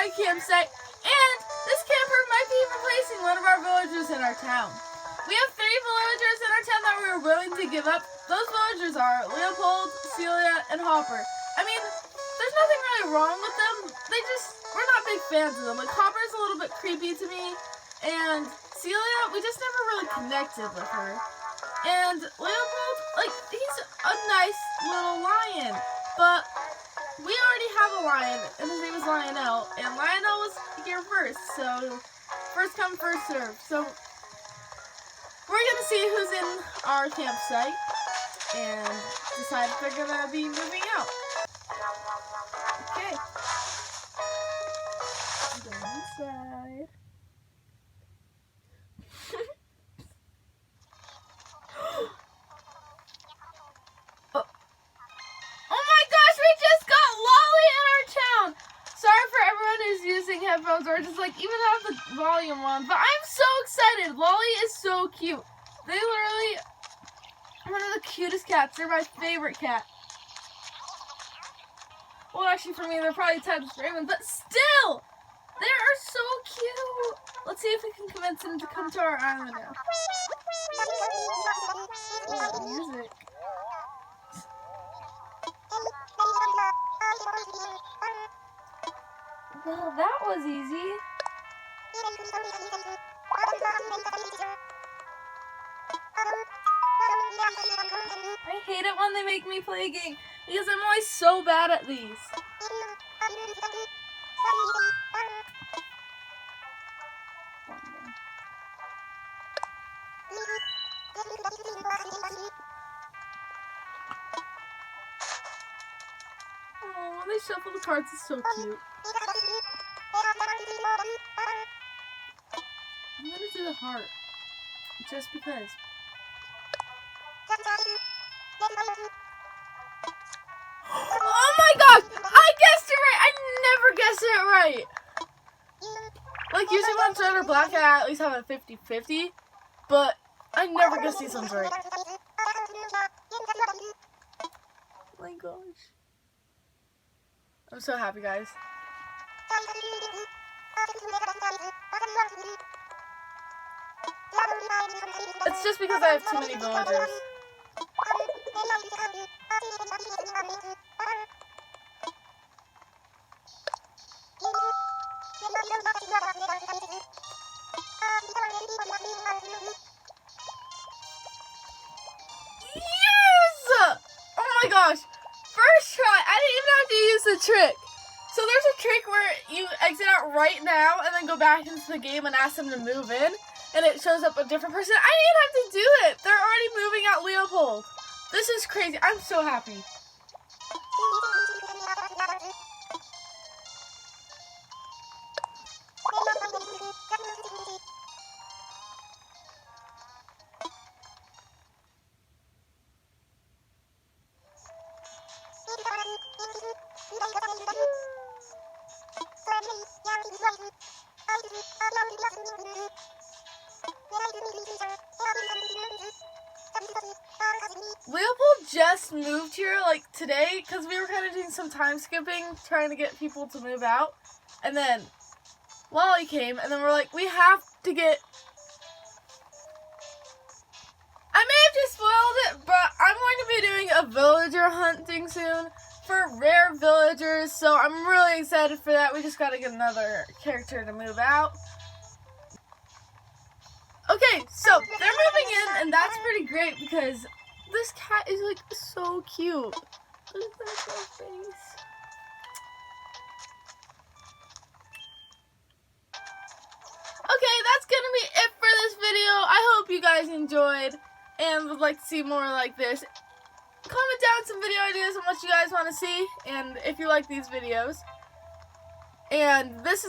my campsite, and this camper might be replacing one of our villagers in our town. We have 3 villagers in our town that we were willing to give up. Those villagers are Leopold, Celia, and Hopper. I mean, there's nothing really wrong with them. We're not big fans of them. Like, Hopper's a little bit creepy to me, and Celia, we just never really connected with her. And Leopold, like, he's a nice little lion, but we already have a lion, and his name is Lionel, and Lionel was here first, so first come, first serve. So we're gonna see who's in our campsite and decide if they're gonna be moving out. Okay. Go inside. Headphones or just like even have the volume on, but I'm so excited. Lolly is so cute. They literally one of the cutest cats. They're my favorite cat. Well, actually for me they're probably types of Raymond, but still they are so cute. Let's see if we can convince them to come to our island now. Oh, music. Well, that was easy. I hate it when they make me play a game because I'm always so bad at these. Oh, they shuffle the cards. It's so cute. I'm gonna do the heart, just because. Oh my gosh! I guessed it right! I never guessed it right! Like, usually when it's red or black, I at least have a 50-50, but I never guessed these ones right. Oh my gosh. I'm so happy, guys. It's just because I have too many villagers. Yes! Oh my gosh! First try! I didn't even have to use the trick. So there's a trick where you exit out right now and then go back into the game and ask them to move in, and it shows up a different person. I didn't even have to do it. They're already moving out Leopold. This is crazy. I'm so happy. Leopold just moved here like today because we were kind of doing some time skipping trying to get people to move out, and then Lolly came and then we're like, we have to get, I may have just spoiled it, but I'm going to be doing a villager hunting soon for rare villagers, so I'm really excited for that. We just got to get another character to move out. Okay, so they're moving in, and that's pretty great because this cat is like so cute. Look at that little face. Okay, that's gonna be it for this video. I hope you guys enjoyed and would like to see more like this. Comment down some video ideas on what you guys want to see, and if you like these videos. And this is